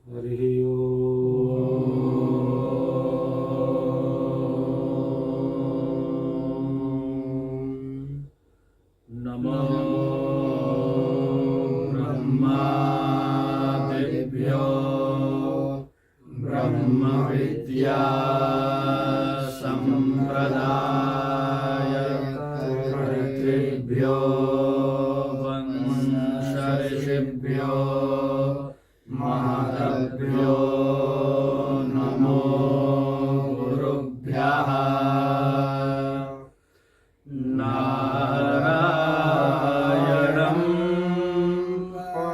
हरिः ओम्। नमो ब्रह्मादिभ्यो ब्रह्मविद्या संप्रदाय कर्तृभ्यो वंशऋषिभ्यो महद्भ्यो नमो गुरुभ्यः। नारायणं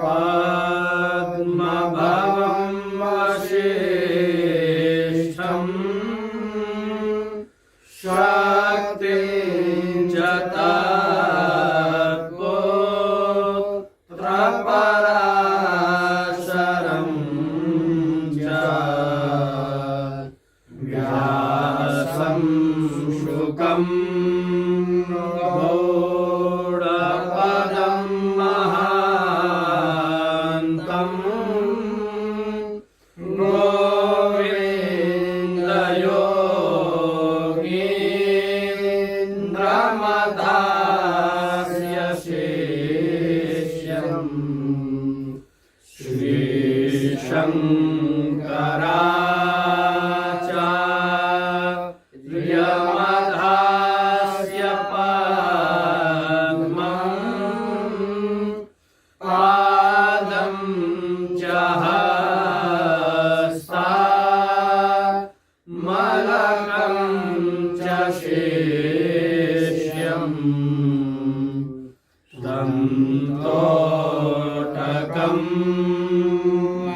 पद्मभवं वसिष्ठं शक्तिं च तत्पुत्रपराशरं च व्यासं शुकं गौडपदं महान्तं गोविन्दयोगीन्द्रमदास्य शिष्यं श्रीशङ्कराचार्यमदास्य पादं च हस्तामलकं च शिष्यं दन्तोटकं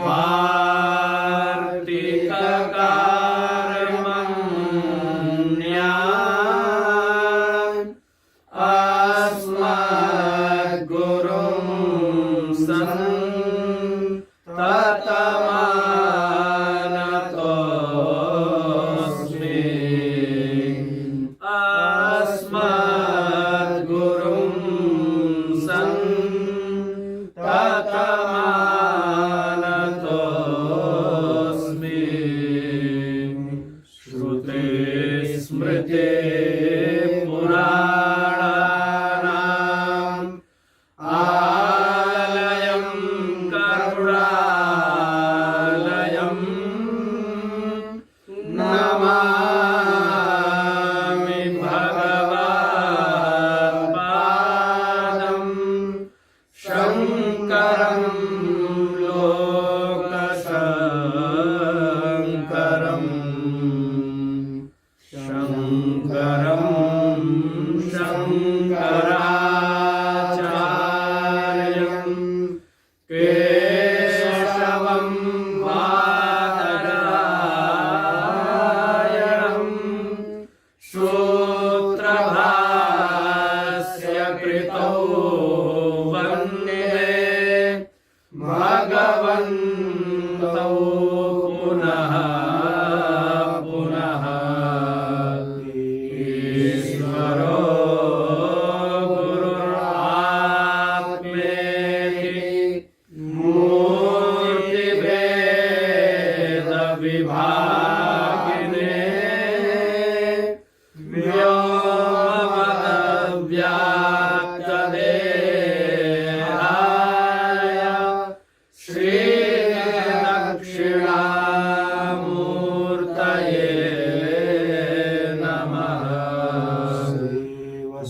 वार्तिककार्यमन्यान् अस्मद्गुरुं सन्ततमानतोऽस्मि। अस्मद्गुरुं सन्ततमानतोऽस्मि। श्रुतिस्मृति पुराणानाम् आलयं करुणालयं नमामि भगवत्पादं शङ्करं लोकशङ्करम् शङ्करं शङ्कराचार्यं केशवं बादरायणं सूत्रभाष्यकृतौ वन्दे भगवन्तौ पुनः पुनः। ईश्वरो गुरुरात्मेति मूर्तिभेदविभागिने व्योमवद्व्याप्तदेहाय श्रीदक्षिणामूर्तये नमः।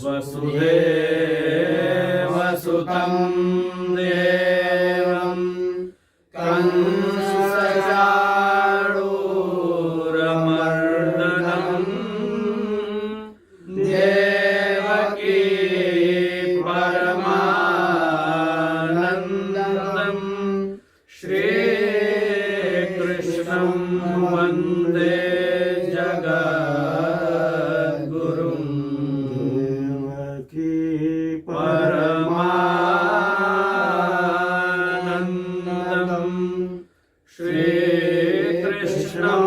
वसुदेवसुतं देवं कंसचाणूरमर्दनं देवकी परमानन्दं श्रीकृष्णं वन्दे जगद्गुरुं। देवकी परमानन्दं श्रीकृष्णं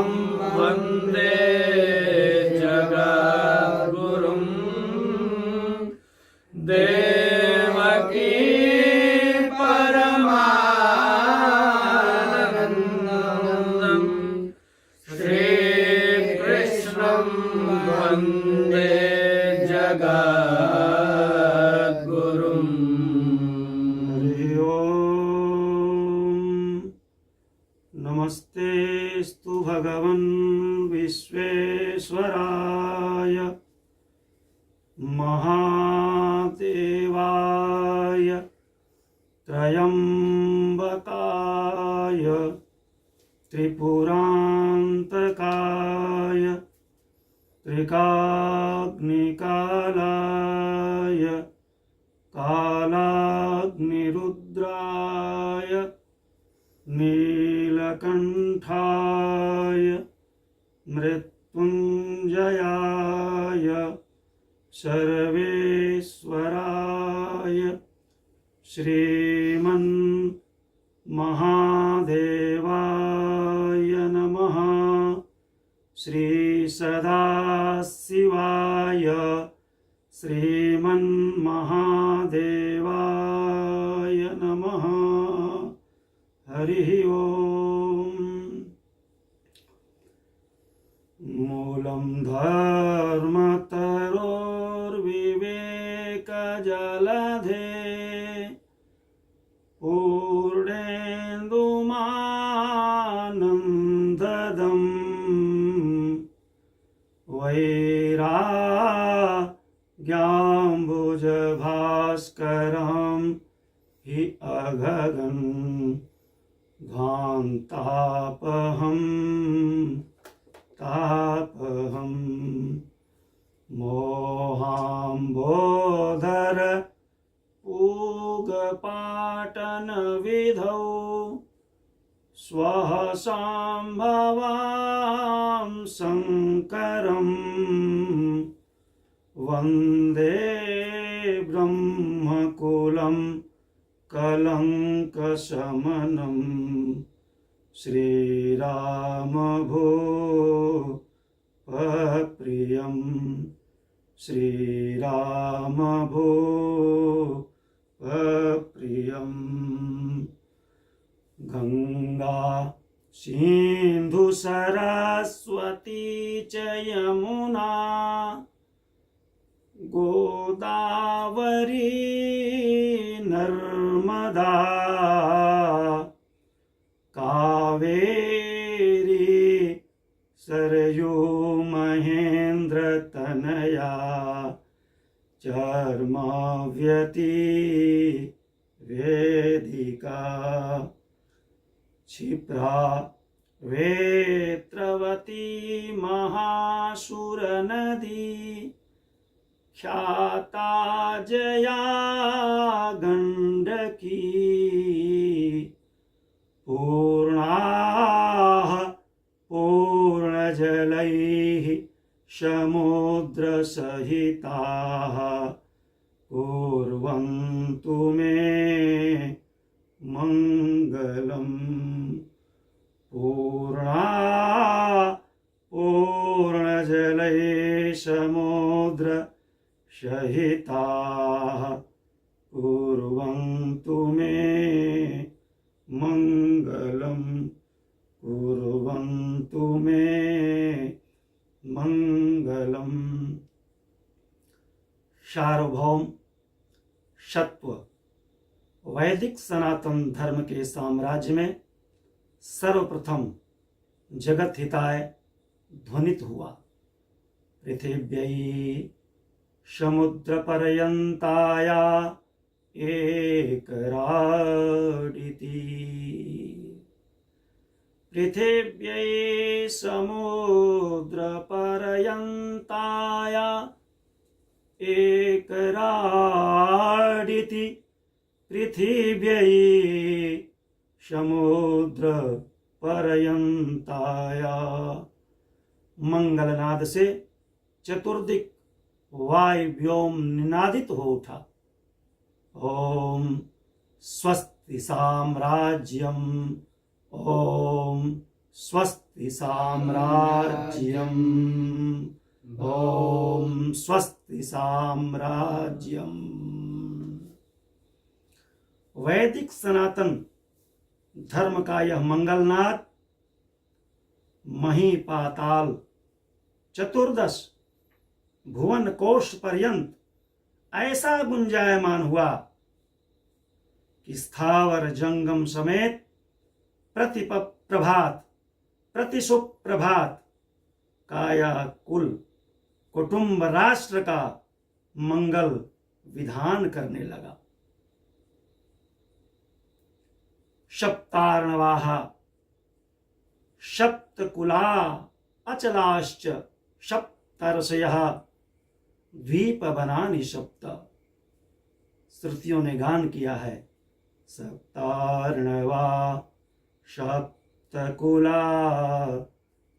वन्दे जगद्गुरुं। देवकी परमानन्दं नमस्तेस्तु भगवन् विश्वेश्वराय महादेवाय त्रयंबकाय त्रिपुरांतकाय त्रिकाग्निकालाय कालाग्निरुद्राय नीलकंठाय मृत्युंजयाय सर्वेश्वराय श्रीमन् महादेवाय नमः। श्री सदाशिवाय श्रीमन्महादेवाय नमः। हरि ओम। मूलं धर्मतरोर्विवेकजलधे पूर्णेन्दुमानन्ददम् वैराग्याम्बुजभास्करं हि अगगन् तापहं मोहाम्बोधर पूगपाटनविधौ स्वः सम्भवां शङ्करं वन्दे ब्रह्मकुलं कलङ्कशमनं श्रीरामभूपप्रियं श्रीरामभूपप्रियं। गंगा सिंधु सरस्वती च यमुना गोदावरी नर्मदा कावेरी सरयू महेन्द्रतनया चर्मव्यती वेदिका क्षिप्रा वेत्रवती महासुरनदी ख्याता जया गंडकी पूर्णाः पूर्णजलैः समुद्रसहिताः कुर्वन्तु मे मंगलम्। पूर्णजलैः समुद्रसहिताः कुर्वन्तु मे मंगलम्, कुर्वन्तु मे मंगलम्। सार्वभौम सत्व वैदिक सनातन धर्म के साम्राज्य में सर्वप्रथम जगत हिताय ध्वनित हुआ। पृथिव्यै समुद्रपर्यन्ताया एकराडिति। पृथिव्यै समुद्रपर्यन्ताया एकराडिति। पृथिव्यै समुद्र पर्यंताया। मंगलनाद से चतुर्दिक वायु व्योम निनादित हो उठा। ओम स्वस्ति साम्राज्यम, ओम स्वस्ति साम्राज्यम, ओम स्वस्ति साम्राज्यम। वैदिक सनातन धर्म का यह मंगलनाद महीपाताल चतुर्दश भुवन कोश पर्यंत ऐसा गुंजायमान हुआ कि स्थावर जंगम समेत प्रभात, प्रति सुप्रभात काया कुल कुटुंब राष्ट्र का मंगल विधान करने लगा। सप्तार्णवाः सप्तकुला अचलाश्च सप्तर्षयः द्वीपवनानि सप्त। श्रुतियों ने गान किया है सप्तार्णवा सप्तकुला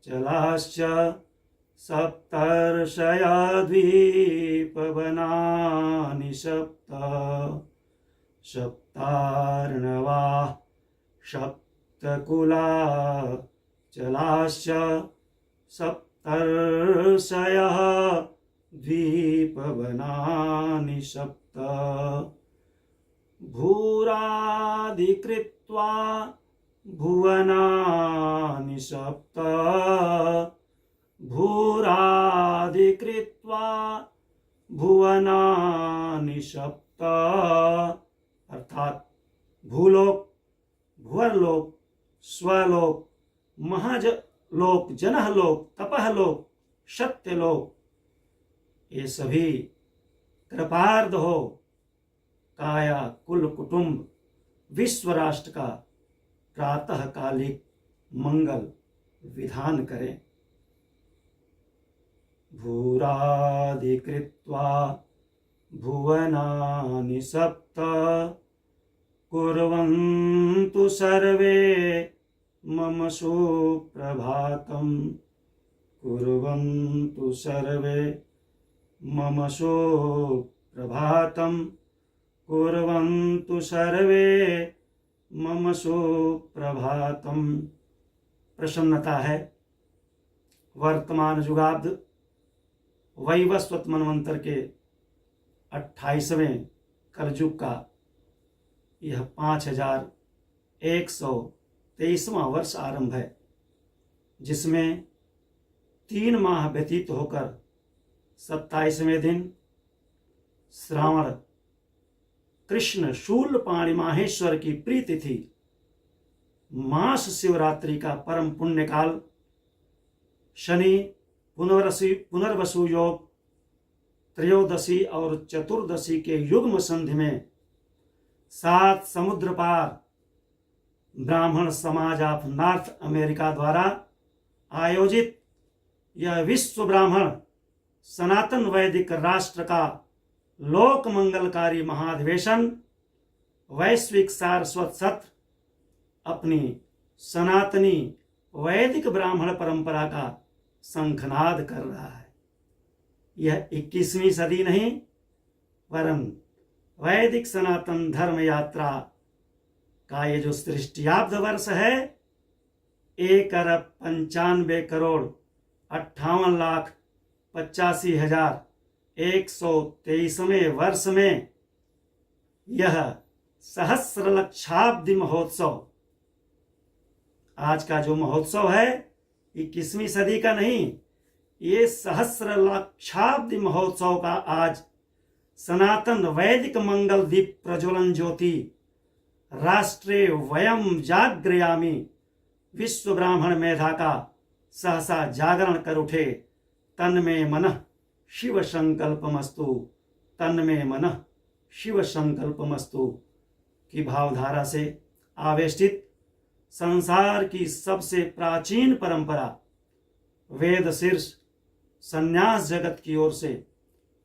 चलाश्च सप्तर्षया द्वीपवनानि सप्त। सप्तार्णवा सप्तकुला चलाश्च सप्तर्षयः द्वीपवनानि सप्त। भूरादिकृत्वा भुवनानि सप्त। भूरादिकृत्वा भुवनानि सप्त। अर्थात भूलोक, भुवर्लोक, स्वलोक, महजलोक, जनहलोक, तपहलोक, सत्यलोक, ये सभी कृपार्ध हो काया कुल कुटुंब विश्व राष्ट्र का प्रातःकालिक मंगल विधान करें। भूरादिकृत्वा भुवनानि सप्त कुर्वन्तु सर्वे मम सुप्रभातम्। कुर्वन्तु सर्वे मम सुप्रभातम्। कुर्वन्तु सर्वे मम सुप्रभातम्। प्रसन्नता है वर्तमान युगाब्द वैवस्वत मनवंतर के 28वें कलयुग का यह 5123वां वर्ष आरंभ है, जिसमें 3 माह व्यतीत होकर 27वें दिन श्रावण कृष्ण शूल पाणी माहेश्वर की प्रीतिथि मास शिवरात्रि का परम पुण्य काल शनि पुनर्वसु योग त्रयोदशी और चतुर्दशी के युग्म संधि में 7 समुद्र पार ब्राह्मण समाज ऑफ नॉर्थ अमेरिका द्वारा आयोजित यह विश्व ब्राह्मण सनातन वैदिक राष्ट्र का लोक मंगलकारी महाधिवेशन वैश्विक सारस्वत सत्र अपनी सनातनी वैदिक ब्राह्मण परंपरा का शंखनाद कर रहा है। यह 21वीं सदी नहीं वरन वैदिक सनातन धर्म यात्रा का ये जो सृष्टियाब्द वर्ष है 1,95,85,123वें वर्ष में यह सहस्रलक्षाब्दी महोत्सव, आज का जो महोत्सव है 21वीं सदी का नहीं, ये सहस्रलक्षाब्दी महोत्सव का आज सनातन वैदिक मंगल दीप प्रज्वलन ज्योति राष्ट्रे वयम जागृयामी विश्व ब्राह्मण मेधा का सहसा जागरण कर उठे। तन्मे मनः शिव संकल्पमस्तु, तन्मे मनः शिव संकल्पमस्तु की भावधारा से आवेष्टित संसार की सबसे प्राचीन परंपरा वेद शीर्ष संन्यास जगत की ओर से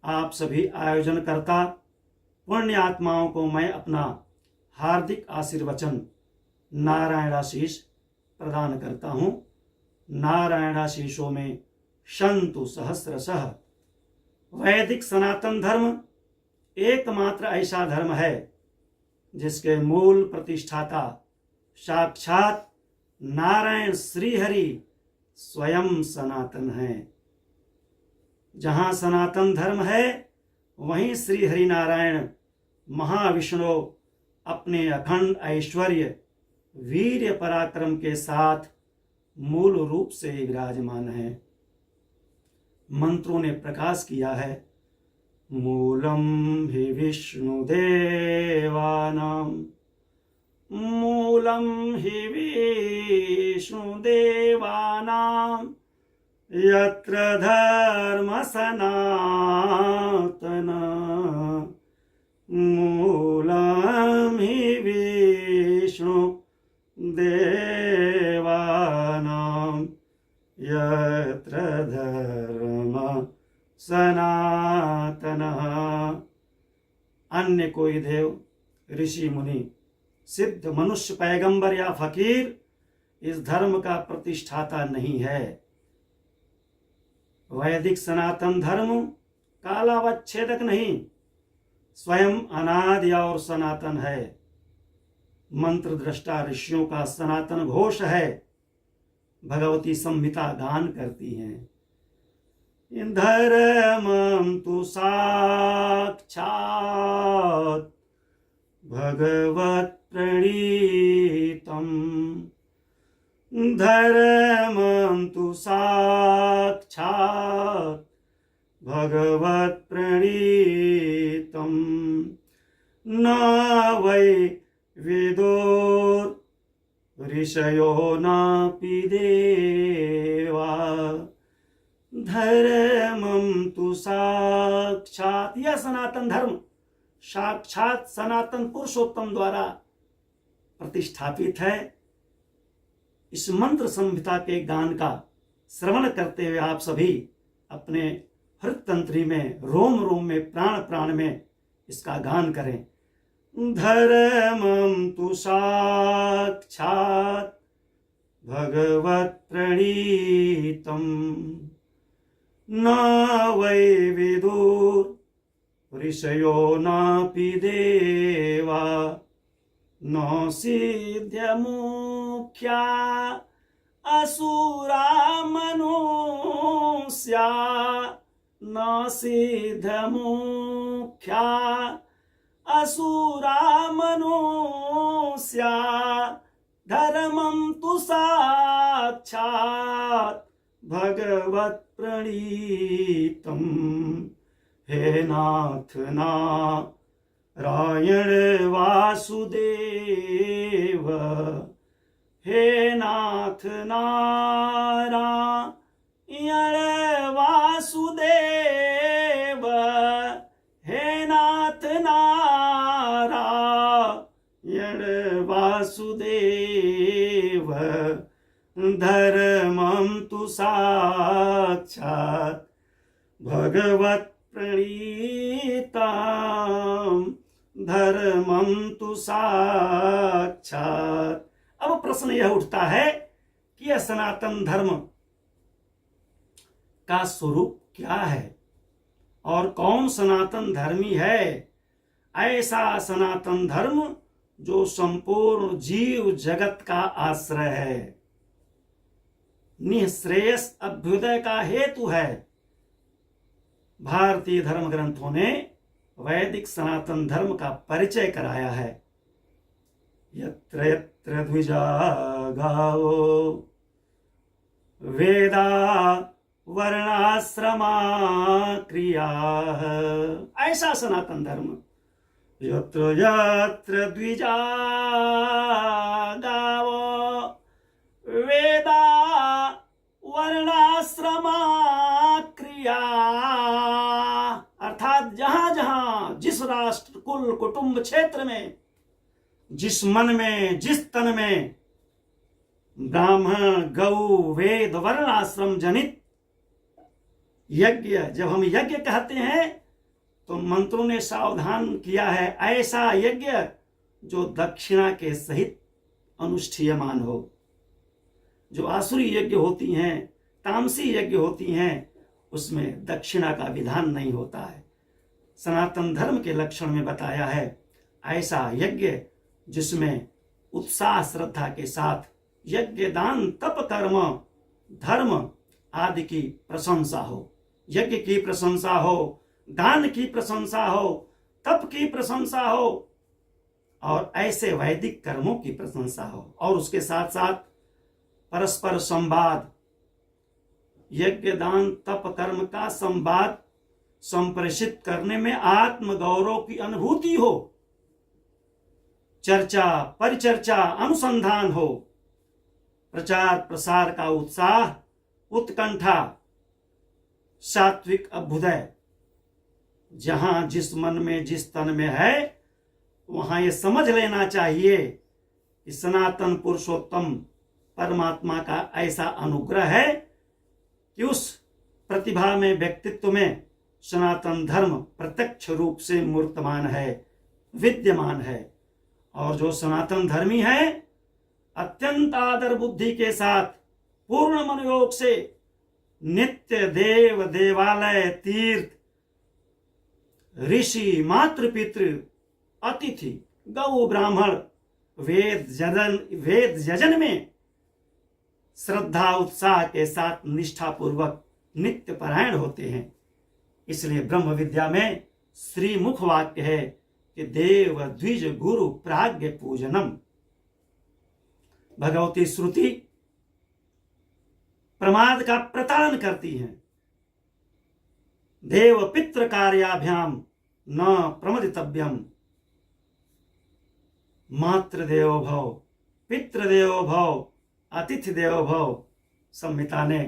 आप सभी आयोजनकर्ता पुण्य आत्माओं को मैं अपना हार्दिक आशीर्वचन नारायणाशीष प्रदान करता हूँ। नारायणाशीषों में संतु सहस्रशः। वैदिक सनातन धर्म एकमात्र ऐसा धर्म है जिसके मूल प्रतिष्ठाता साक्षात नारायण श्रीहरि स्वयं सनातन है। जहाँ सनातन धर्म है वहीं श्री हरि नारायण महाविष्णु अपने अखंड ऐश्वर्य वीर्य पराक्रम के साथ मूल रूप से विराजमान है। मंत्रों ने प्रकाश किया है मूलम हि विष्णुदेवानां मूलम मूलं हि विष्णुदेवानां यत्र धर्म सनातन मूलं हि विष्णुदेवानां यत्र धर्म सनातनः। अन्य कोई देव, ऋषि मुनि, सिद्ध, मनुष्य, पैगंबर या फकीर इस धर्म का प्रतिष्ठाता नहीं है। वैदिक सनातन धर्म कालावच्छेदक नहीं, स्वयं अनादि और सनातन है। मंत्र दृष्टा ऋषियों का सनातन घोष है। भगवती संहिता गान करती हैं, धर्मं तु साक्षात् भगवत् प्रणीतम्, धर्मं तु साक्षात् भगवत् प्रणीतम्, न वै विदुर् ऋषयो नापि देवा, धर्मं तु साक्षात्। यह सनातन धर्म साक्षात सनातन पुरुषोत्तम द्वारा प्रतिष्ठापित है। इस मंत्र संहिता के गान का श्रवण करते हुए आप सभी अपने हृदतंत्री में, रोम रोम में, प्राण प्राण में इसका गान करें। धर्मं तु साक्षात् भगवत् प्रणीतम्, न वै विदुर् ऋषयो नापि देवा, न सिद्ध्यमुख्या असुरा मनुष्या, न सिद्ध्यमुख्या असुरा मनुष्या, धर्मं तु साक्षात् भगवत् प्रणीतम्। हे नाथ नारायण वासुदेव, हे नाथ नारायण वासुदेव, हे नाथ नारायण वासुदेव, धर्मं तु साक्षात् भगवत् प्रणीतम्, धर्मं तु साक्षात्। अब प्रश्न यह उठता है कि यह सनातन धर्म का स्वरूप क्या है और कौन सनातन धर्मी है? ऐसा सनातन धर्म जो संपूर्ण जीव जगत का आश्रय है, निःश्रेयस अभ्युदय का हेतु है। भारतीय धर्म ग्रंथों ने वैदिक सनातन धर्म का परिचय कराया है। यत्र यत्र द्विजा गावो वेदा वर्णाश्रमा क्रिया, ऐसा सनातन धर्म। यत्र यत्र द्विजा गावो वेदा वर्णाश्रमा क्रिया, अर्थात जहां जहां जिस राष्ट्र, कुल, कुटुंब, क्षेत्र में, जिस मन में, जिस तन में ब्राह्मण, गौ, वेद, वर्ण, आश्रम जनित यज्ञ, जब हम यज्ञ कहते हैं तो मंत्रों ने सावधान किया है, ऐसा यज्ञ जो दक्षिणा के सहित अनुष्ठीयमान हो। जो आसुरी यज्ञ होती हैं, तामसी यज्ञ होती हैं, उसमें दक्षिणा का विधान नहीं होता है। सनातन धर्म के लक्षण में बताया है ऐसा यज्ञ जिसमें उत्साह श्रद्धा के साथ यज्ञ, दान, तप, कर्म, धर्म आदि की प्रशंसा हो। यज्ञ की प्रशंसा हो, दान की प्रशंसा हो, तप की प्रशंसा हो और ऐसे वैदिक कर्मों की प्रशंसा हो, और उसके साथ साथ परस्पर संवाद, यज्ञ, दान, तप, कर्म का संवाद संप्रेषित करने में आत्मगौरव की अनुभूति हो। चर्चा परिचर्चा अनुसंधान हो, प्रचार प्रसार का उत्साह उत्कंठा सात्विक अभ्युदय, जहां जिस मन में जिस तन में है वहां ये समझ लेना चाहिए कि सनातन पुरुषोत्तम परमात्मा का ऐसा अनुग्रह है कि उस प्रतिभा में व्यक्तित्व में सनातन धर्म प्रत्यक्ष रूप से मूर्तमान है, विद्यमान है। और जो सनातन धर्मी है अत्यंत आदर बुद्धि के साथ पूर्ण मनोयोग से नित्य देव देवालय तीर्थ ऋषि मातृपितृ अतिथि गौ ब्राह्मण वेद यजन में श्रद्धा उत्साह के साथ निष्ठा पूर्वक नित्य परायण होते हैं। इसलिए ब्रह्म विद्या में श्री मुख वाक्य है कि देव द्विज गुरु प्राज्ञ पूजनम। भगवती श्रुति प्रमाद का प्रताड़न करती है। देव पितृ कार्याभ्याम न प्रमदितव्यम। मातृदेवो भव, पितृदेवो भव, अतिथि देवो भव। संहिता ने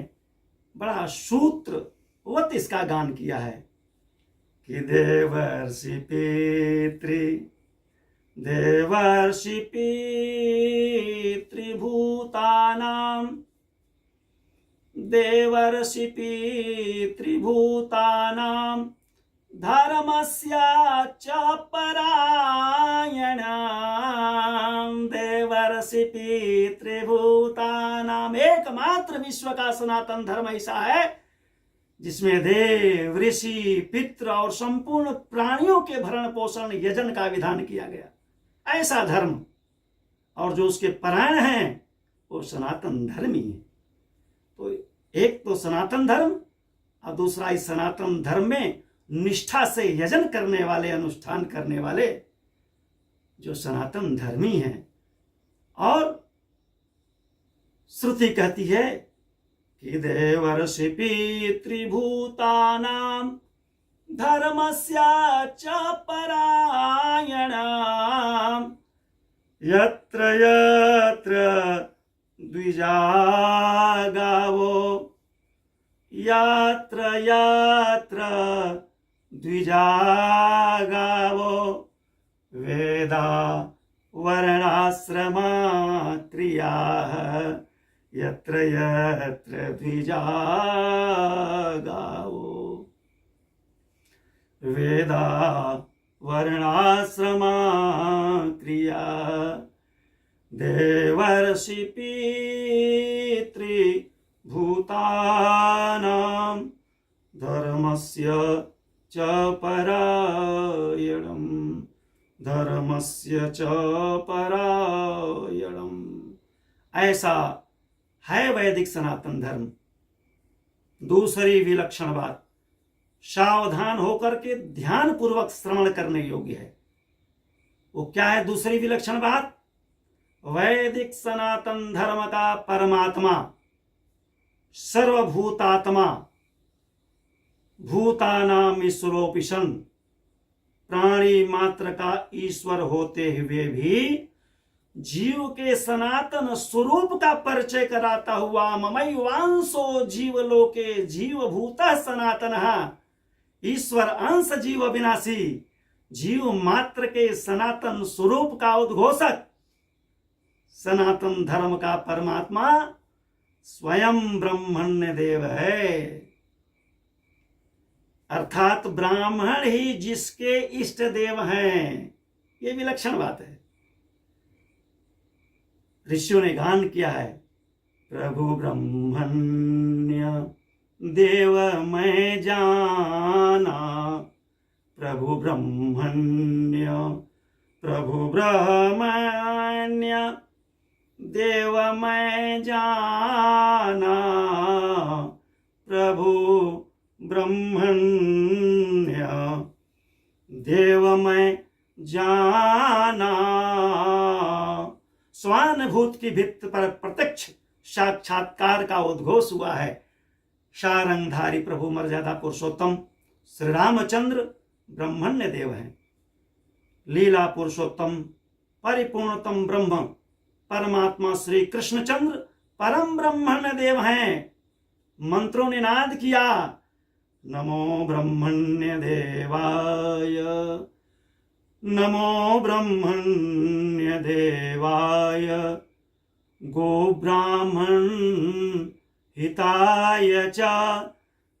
बड़ा सूत्रवत इसका गान किया है कि देवर्षि पितृभूतानां देवर्षि पितृभूतानां धर्मस्य च परायणां। देवर्षि पितृभूतानां, एकमात्र विश्व का सनातन धर्म ऐसा है जिसमें देव ऋषि पितृ और संपूर्ण प्राणियों के भरण पोषण यजन का विधान किया गया। ऐसा धर्म, और जो उसके परायण हैं वो सनातन धर्म ही है। तो एक तो सनातन धर्म और दूसरा इस सनातन धर्म में निष्ठा से यजन करने वाले, अनुष्ठान करने वाले जो सनातन धर्मी हैं। और श्रुति कहती है कि देवर्षि पितृभूतानां धर्मस्य च परायणां। यत्र यत्र द्विजा गावो, यत्र यत्र द्विजा गावो, वेदा वर्णाश्रमा क्रियाः, यत्र यत्र द्विजा गावो। वेदा वर्णाश्रमा क्रिया देवर्षि पितृभूतानां धर्मस्य च परायणं, धर्मस्य च परायणं। ऐसा है वैदिक सनातन धर्म। दूसरी विलक्षण बात, सावधान होकर के ध्यान पूर्वक श्रवण करने योग्य है। वो क्या है दूसरी विलक्षण बात? वैदिक सनातन धर्म का परमात्मा सर्वभूतात्मा, भूतानाम ईश्वरोपिशन, प्राणी मात्र का ईश्वर होते हुए भी जीव के सनातन स्वरूप का परिचय कराता हुआ ममैवांशो जीवलोके जीवभूतः सनातनः, ईश्वर अंश जीव विनाशी, जीव मात्र के सनातन स्वरूप का उद्घोषक सनातन धर्म का परमात्मा स्वयं ब्रह्मण्य देव है। अर्थात ब्राह्मण ही जिसके इष्ट देव हैं। ये विलक्षण बात है। ऋषियों ने गान किया है, प्रभु ब्रह्मण्य देव मैं जाना, प्रभु ब्रह्मण्य प्रभु ब्रह्मण्य देव मैं जाना, प्रभु ब्रह्मण्य देव मैं जाना। स्वानुभूत की भित्त पर प्रत्यक्ष साक्षात्कार का उद्घोष हुआ है। शारंगधारी प्रभु मर्यादा पुरुषोत्तम श्री रामचंद्र ब्रह्मण्य देव हैं। लीला पुरुषोत्तम परिपूर्णतम ब्रह्म परमात्मा श्री कृष्णचंद्र परम ब्रह्मण्य देव हैं। मंत्रों ने नाद किया, नमो ब्रह्मण्य देवाय, नमो ब्रह्मण्य देवाय, गो ब्राह्मण हिताय च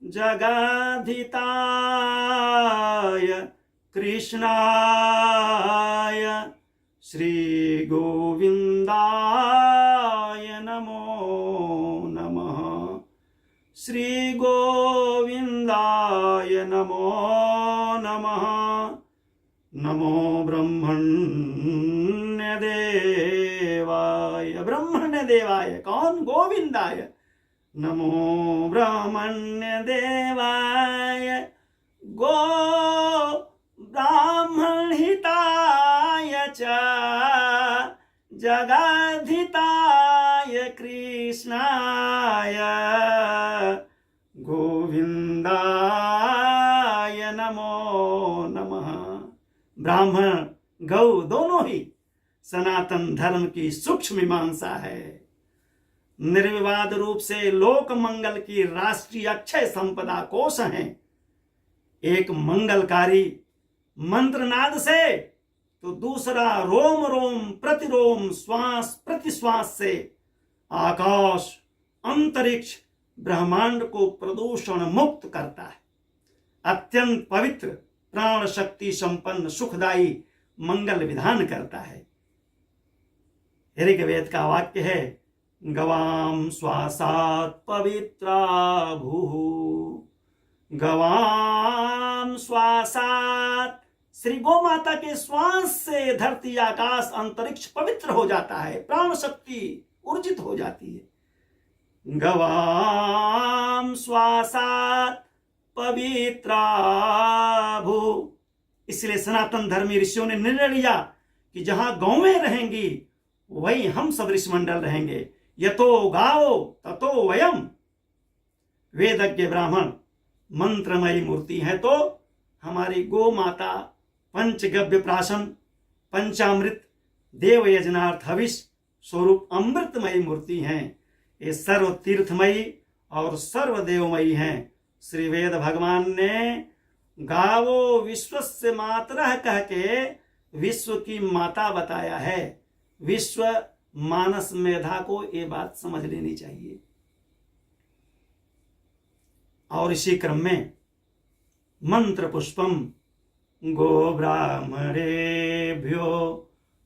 जगद्धिताय कृष्णाय श्री गोविंदाय नमो नमः, श्री गोविंदाय नमो नमः, नमो ब्रह्मण्य देवाय। ब्रह्मण्य देवाय कौन? गोविंदाय। नमो ब्रह्मण्य देवाय, गो ब्राह्मण हिताय च जगद्धिताय कृष्णाय गोविंदाय नमो नमः। ब्राह्मण गौ दोनों ही सनातन धर्म की सूक्ष्म मीमांसा है। निर्विवाद रूप से लोक मंगल की राष्ट्रीय अक्षय संपदा कोश हैं। एक मंगलकारी मंत्रनाद से तो दूसरा रोम रोम प्रतिरोम श्वास प्रतिश्वास से आकाश अंतरिक्ष ब्रह्मांड को प्रदूषण मुक्त करता है। अत्यंत पवित्र प्राण शक्ति संपन्न सुखदायी मंगल विधान करता है। ऋग्वेद का वाक्य है, गवाम श्वासात् पवित्रा भूः, गवाम श्वासात्। श्री गो माता के श्वास से धरती आकाश अंतरिक्ष पवित्र हो जाता है, प्राण शक्ति ऊर्जित हो जाती है। गवाम श्वासात् पवित्रा भूः। इसलिए सनातन धर्मी ऋषियों ने निर्णय लिया कि जहां गौवें रहेंगी वही हम सब ऋषि मंडल रहेंगे। यतो गाओ ततो वयम। वेदज्ञ ब्राह्मण मंत्रमयी मूर्ति है तो हमारी गो माता पंचगव्य प्राशन पंचामृत देव यजनार्थ हविष स्वरूप अमृतमयी मूर्ति हैं। ये सर्व तीर्थमयी और सर्वदेवमयी हैं। श्री वेद भगवान ने गावो विश्वस्य मातरः कह के विश्व की माता बताया है। विश्व मानस मेधा को ये बात समझ लेनी चाहिए। और इसी क्रम में मंत्र पुष्पम गो ब्राह्मणेभ्यो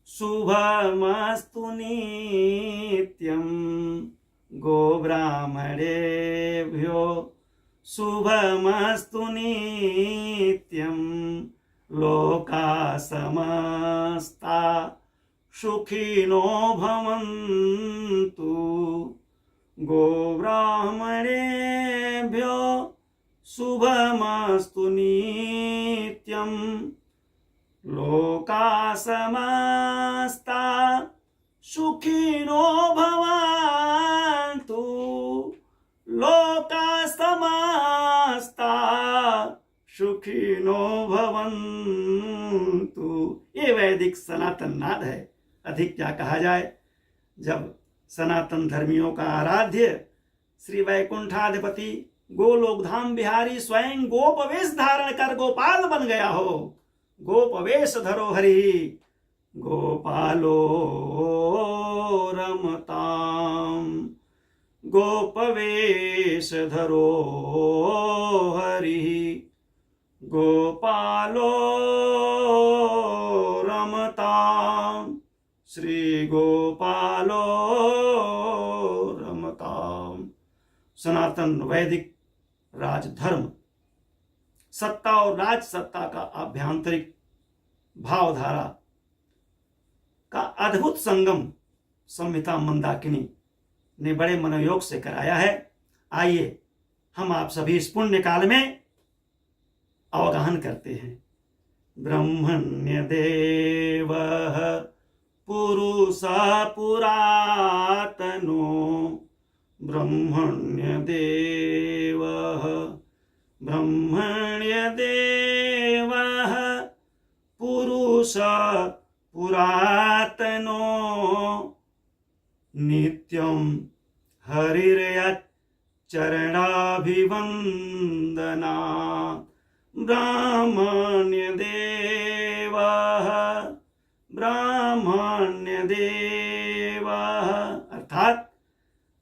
शुभमस्तु नित्यम, गो ब्राह्मणेभ्यो शुभमस्तु नित्यम, लोका समस्ता सुखिनो भवन्तु, गो ब्राह्मणेभ्यो शुभमस्तु नित्यं, लोका समस्ता सुखिनो भवन्तु, लोका समस्ता सुखिनो भवन्तु। ये वैदिक सनातन नाद है। अधिक क्या कहा जाए। जब सनातन धर्मियों का आराध्य श्री वैकुंठाधिपति गोलोकधाम बिहारी स्वयं गोपवेश धारण कर गोपाल बन गया हो। गोपवेश धरो हरि गोपालो रमताम, गोपवेश धरो हरि गोपालो रमताम, श्री गोपालो रमताम। सनातन वैदिक राजधर्म सत्ता और राज सत्ता का आभ्यंतरिक भावधारा का अद्भुत संगम संहिता मंदाकिनी ने बड़े मनोयोग से कराया है। आइए हम आप सभी इस पुण्य काल में अवगाहन करते हैं। ब्रह्मण्य देव पुरुष पुरातनो, ब्रह्मण्य देव ब्रह्मण्य देव पुरुष पुरातनो नित्यं हरिर्यच्चरणाभिवन्दना ब्राह्मण्यदेवः ब्राह्मण्यदेवः अर्थात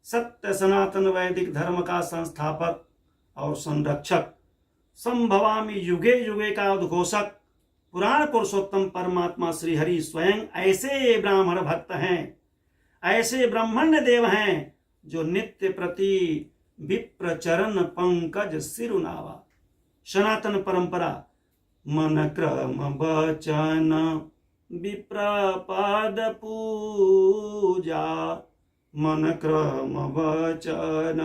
सत्य सनातन वैदिक धर्म का संस्थापक और संरक्षक, संभवामी युगे युगे का उद्घोषक, पुराण पुरुषोत्तम परमात्मा श्री हरि स्वयं ऐसे ब्राह्मण भक्त हैं, ऐसे ब्राह्मण्य देव हैं जो नित्य प्रति विप्र चरण पंकज सिरुनावा। सनातन परंपरा मन क्रम वचन विप्र पद पूजा, मन क्रम वचन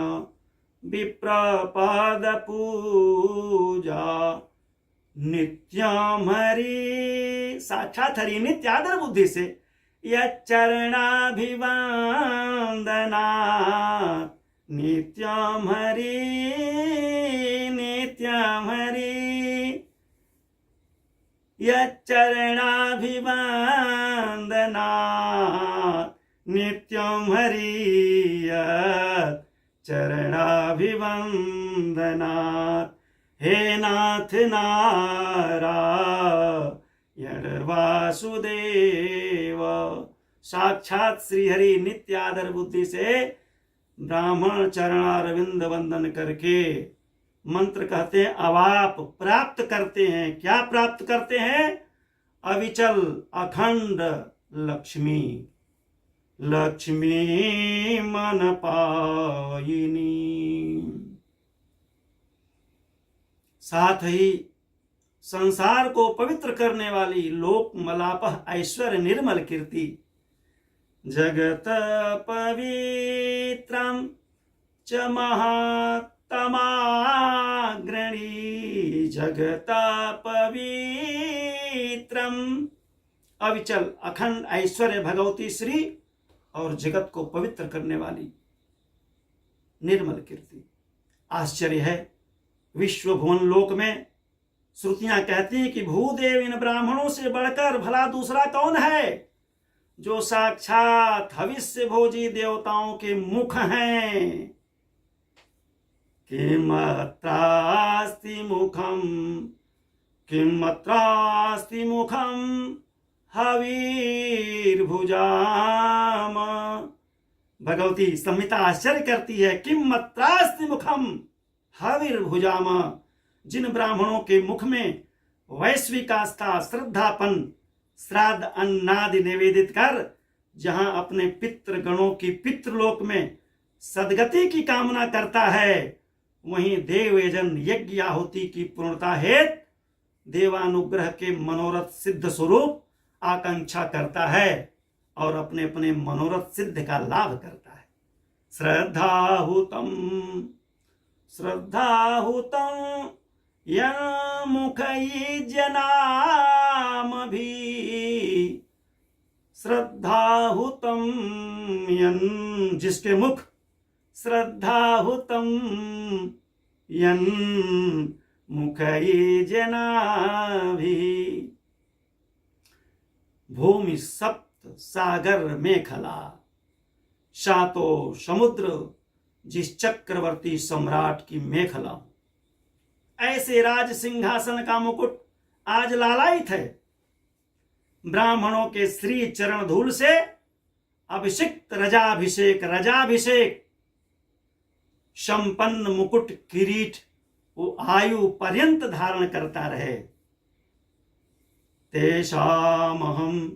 विप्र पद पूजा, नित्यम हरि साक्षात हरि नित्य आदर बुद्धि से यच्चरणाभिवंदना, नित्यम हरि नित्यम हरि यच्चरणाभिवंदना, नित्यम हरि यच्चरणाभिवंदना। हे नाथ नारायण वासुदेव, साक्षात श्री हरि नित्य आदर बुद्धि से ब्राह्मण चरणारविंद वंदन करके मंत्र कहते हैं। अब आप प्राप्त करते हैं, क्या प्राप्त करते हैं? अविचल अखंड लक्ष्मी, लक्ष्मी मन पायिनी। साथ ही संसार को पवित्र करने वाली लोक मलापह ऐश्वर्य निर्मल कीर्ति, जगत पवित्रम च महात्माग्रणी, जगत पवित्रम अविचल अखंड ऐश्वर्य भगवती श्री और जगत को पवित्र करने वाली निर्मल कीर्ति। आश्चर्य है, विश्व भुवन लोक में श्रुतियां कहती हैं कि भूदेव इन ब्राह्मणों से बढ़कर भला दूसरा कौन है, जो साक्षात हविष्य भोजी देवताओं के मुख हैं। किमत्रास्ति मुखम, किमत्रास्ति मुखम हवीर्भुजाम। भगवती संहिता आश्चर्य करती है, किमत्रास्ति मुखम हवीर्भुजाम। जिन ब्राह्मणों के मुख में वैश्विक आस्था श्रद्धापन श्राद्ध अन्नादि निवेदित कर जहां अपने पितृ गणों की पितृलोक में सदगति की कामना करता है, वहीं देवयजन यज्ञ आहुति की पूर्णता हेतु देवानुग्रह के मनोरथ सिद्ध स्वरूप आकांक्षा करता है और अपने अपने मनोरथ सिद्ध का लाभ करता है। श्रद्धाहुतम श्रद्धाहुतम यन्मुखैर्जनाम भी, श्रद्धाहुतम यन् जिसके मुख, श्रद्धाहुतम यन्मुखैर्जनाभि। भूमि सप्त सागर मेखला, सातों समुद्र जिस चक्रवर्ती सम्राट की मेखला, ऐसे राज सिंहासन का मुकुट आज लालायित है। ब्राह्मणों के श्री चरण धूल से अभिषिक्त रजाभिषेक रजाभिषेक संपन्न मुकुट किरीट वो आयु पर्यंत धारण करता रहे। तेषामहं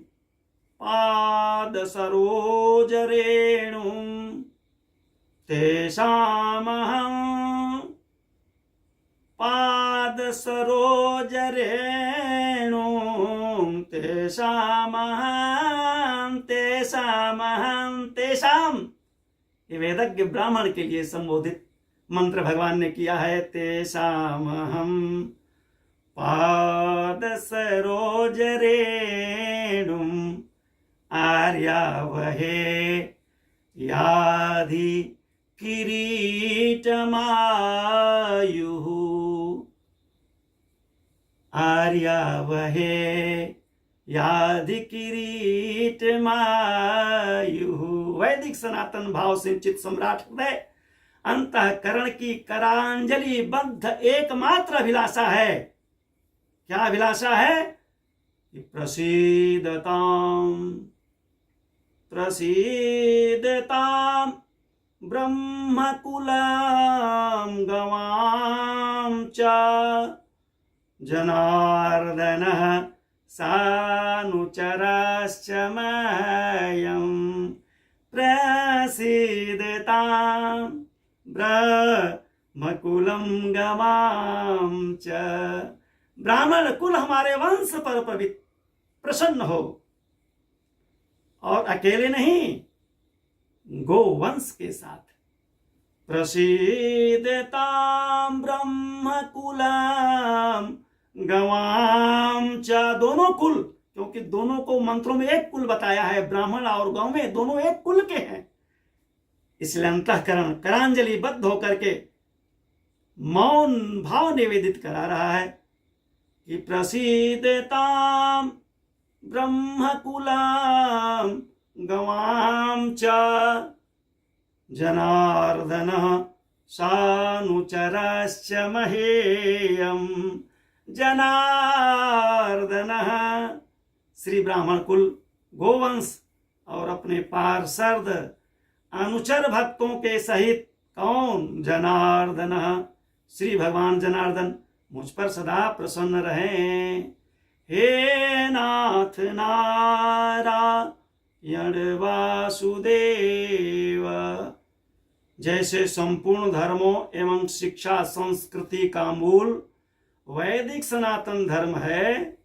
पाद सरोज रेणु, तेषामहं पाद सरोज रेणु, तेषामहं तेषामहं तेषाम। ये वेदज्ञ ब्राह्मण के लिए संबोधित मंत्र भगवान ने किया है। तेषामहं पाद सरोज रेणु आर्यावहे याधि किरीटमायुः, आर्यावहे यादि किरीटमायु। वैदिक सनातन भाव सिंचित सम्राट हृदय अंतःकरण की करांजलि बद्ध एकमात्र अभिलाषा है। क्या अभिलाषा है? प्रसीदताम प्रसीदताम ब्रह्मकुलां गवां च जनार्दनः सानुचरश्च मह्यं प्रसीदतां ब्रह्मकुलं गवां च। ब्राह्मण कुल हमारे वंश पर प्रसन्न हो, और अकेले नहीं, गोवंश के साथ। प्रसीदतां ब्रह्मकुलां गवां च, दोनों कुल, क्योंकि दोनों को मंत्रों में एक कुल बताया है, ब्राह्मण और गौ में दोनों एक कुल के हैं। इसलिए अंतःकरण करांजलि बद्ध होकर के मौन भाव निवेदित करा रहा है कि प्रसीदतां ब्रह्मकुलां गवां च जनार्दनः सानुचरश्च मह्यं। जनार्दनः श्री ब्राह्मण कुल, गोवंश और अपने पार्षद अनुचर भक्तों के सहित कौन? जनार्दनः श्री भगवान जनार्दन मुझ पर सदा प्रसन्न रहें। हे नाथ नारायण वासुदेव। जैसे संपूर्ण धर्मों एवं शिक्षा संस्कृति का मूल वैदिक सनातन धर्म है,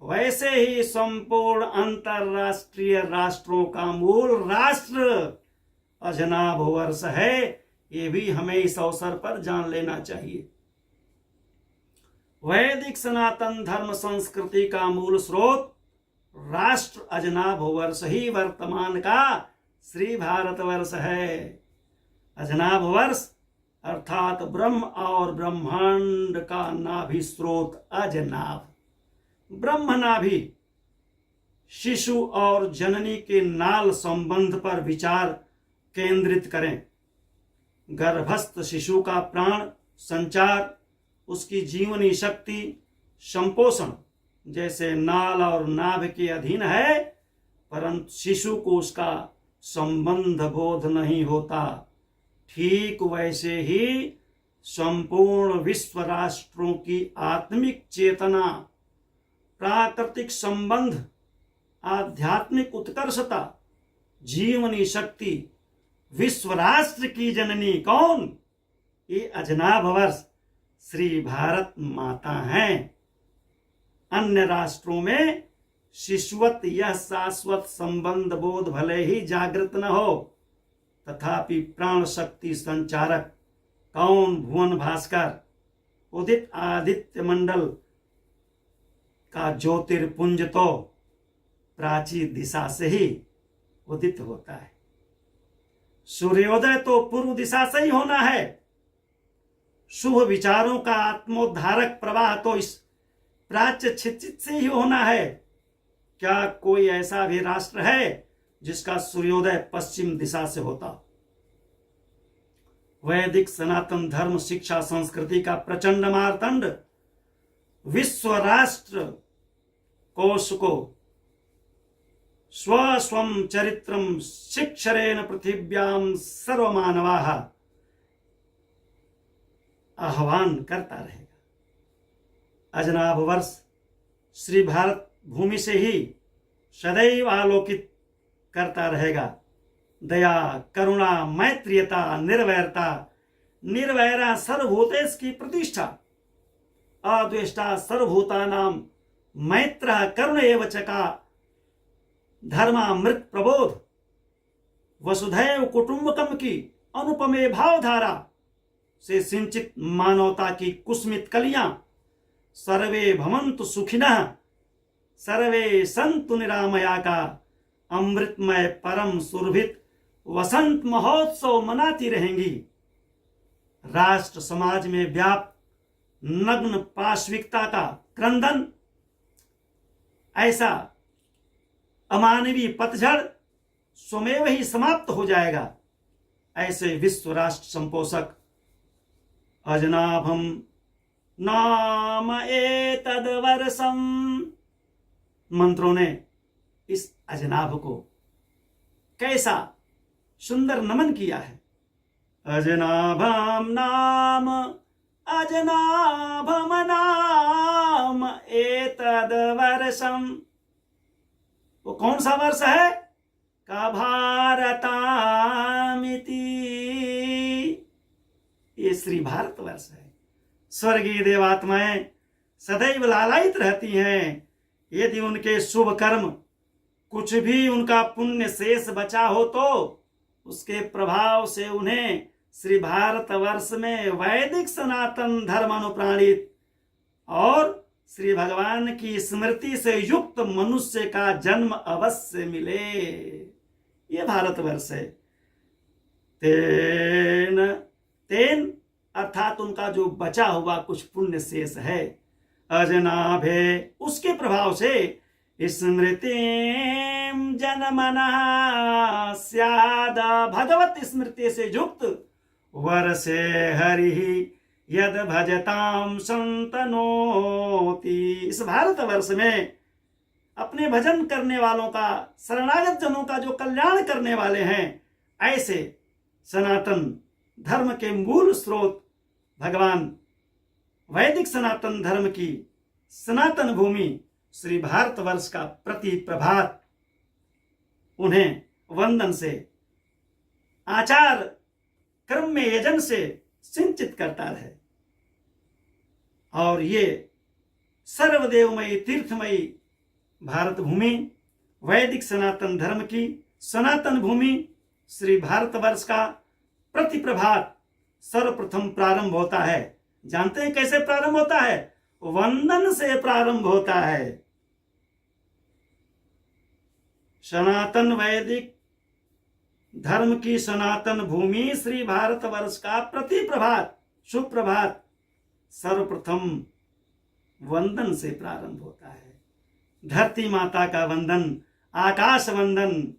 वैसे ही संपूर्ण अंतरराष्ट्रीय राष्ट्रों का मूल राष्ट्र अजनाभ वर्ष है। ये भी हमें इस अवसर पर जान लेना चाहिए। वैदिक सनातन धर्म संस्कृति का मूल स्रोत राष्ट्र अजनाभ वर्ष ही वर्तमान का श्री भारतवर्ष है। अजनाभ वर्ष अर्थात ब्रह्म और ब्रह्मांड का नाभि स्रोत अजनाभ। ब्रह्म नाभि शिशु और जननी के नाल संबंध पर विचार केंद्रित करें। गर्भस्थ शिशु का प्राण संचार, उसकी जीवनी शक्ति, संपोषण जैसे नाल और नाभ के अधीन है, परंतु शिशु को उसका संबंध बोध नहीं होता। ठीक वैसे ही संपूर्ण विश्व राष्ट्रों की आत्मिक चेतना, प्राकृतिक संबंध, आध्यात्मिक उत्कर्षता, जीवनी शक्ति विश्व राष्ट्र की जननी कौन? ये अजनाभ वर्ष श्री भारत माता हैं। अन्य राष्ट्रों में शिशुवत यह शाश्वत संबंध बोध भले ही जागृत न हो, तथापि प्राण शक्ति संचारक कौन? भुवन भास्कर उदित आदित्य मंडल का ज्योतिर्पुंज तो प्राची दिशा से ही उदित होता है। सूर्योदय तो पूर्व दिशा से ही होना है। शुभ विचारों का आत्मोद्धारक प्रवाह तो इस प्राच्य क्षितिज से ही होना है। क्या कोई ऐसा भी राष्ट्र है जिसका सूर्योदय पश्चिम दिशा से होता? वैदिक सनातन धर्म शिक्षा संस्कृति का प्रचंड मार्तंड विश्व राष्ट्र कोश को स्वस्वं चरित्रं शिक्षरेण पृथिव्यां सर्वमानवाः आह्वान करता रहेगा। अजनाभ वर्ष श्री भारत भूमि से ही सदैव आलोकित करता रहेगा। दया, करुणा, मैत्रियता, निर्वैरता, निर्वैरा सर्वभूतेश की प्रतिष्ठा, अद्वेष्टा सर्वभूतानां मैत्रः करुण एव च का धर्मामृत प्रबोध, वसुधैव कुटुंबकम की अनुपमे भावधारा से सिंचित मानवता की कुसुमित कलियां, सर्वे भवन्तु सुखिनः सर्वे संतु निरामया का अमृतमय परम सुरभित वसंत महोत्सव मनाती रहेंगी। राष्ट्र समाज में व्याप्त नग्न पाशविकता का क्रंदन ऐसा अमानवीय पतझड़ स्वमेव ही समाप्त हो जाएगा। ऐसे विश्व राष्ट्र संपोषक अजनाभम नाम एतद वर्षम मंत्रों ने इस अजनाभ को कैसा सुंदर नमन किया है। अजनाभम नाम अजनाभम नाम एतद वर्षम, वो कौन सा वर्ष है? का भारतामिति, ये श्री भारत वर्ष है। स्वर्गीय देवात्माएं सदैव लालायित रहती हैं। यदि उनके शुभ कर्म कुछ भी उनका पुण्य शेष बचा हो तो उसके प्रभाव से उन्हें श्री भारत वर्ष में वैदिक सनातन धर्म अनुप्राणित और श्री भगवान की स्मृति से युक्त मनुष्य का जन्म अवश्य मिले। ये भारतवर्ष है। तेन अर्थात उनका जो बचा हुआ कुछ पुण्य शेष है, अजनाभे उसके प्रभाव से स्मृति जनमना स्याद, भगवत स्मृति से युक्त वर्षे हरि यद भजताम संतनोति। इस भारत वर्ष में अपने भजन करने वालों का, शरणागत जनों का जो कल्याण करने वाले हैं, ऐसे सनातन धर्म के मूल स्रोत भगवान वैदिक सनातन धर्म की सनातन भूमि श्री भारतवर्ष का प्रति प्रभात उन्हें वंदन से, आचार क्रम में यजन से सिंचित करता रहे। और ये सर्वदेवमयी तीर्थमयी भारत भूमि, वैदिक सनातन धर्म की सनातन भूमि श्री भारतवर्ष का प्रति प्रभात सर्वप्रथम प्रारंभ होता है। जानते हैं कैसे प्रारंभ होता है? वंदन से प्रारंभ होता है। सनातन वैदिक धर्म की सनातन भूमि श्री भारतवर्ष का प्रति प्रभात, सुप्रभात सर्वप्रथम वंदन से प्रारंभ होता है। धरती माता का वंदन, आकाश वंदन,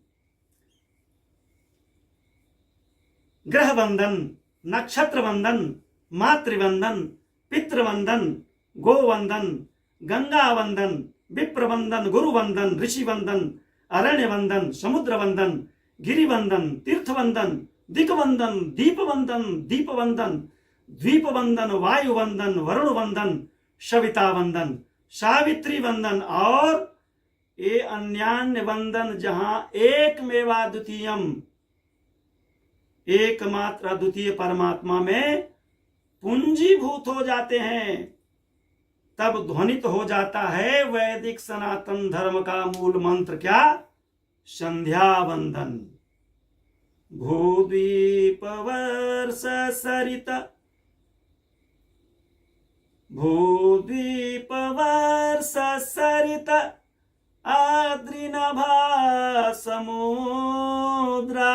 ग्रह वंदन, नक्षत्र वंदन, मातृवंदन, पितृवंदन, गोवंदन, गंगा वंदन, विप्र वंदन, गुरु वंदन, ऋषि वंदन, अरण्य वंदन, समुद्र वंदन, गिरि वंदन, तीर्थ वंदन, दिक वंदन, दीप वंदन, दीप वंदन, द्वीप वंदन, वायु वंदन, वरुण वंदन, सविता वंदन, सावित्री वंदन और ये अन्यान्य वंदन, जहां एक मेवा द्वितीयम, एकमात्र अद्वितीय परमात्मा में पूंजीभूत हो जाते हैं, तब ध्वनित हो जाता है वैदिक सनातन धर्म का मूल मंत्र। क्या? संध्या वंदन। भूद्वीप वर्ष सरित, भूद्वीप वर्ष सरित आद्रिनभा समुद्रा।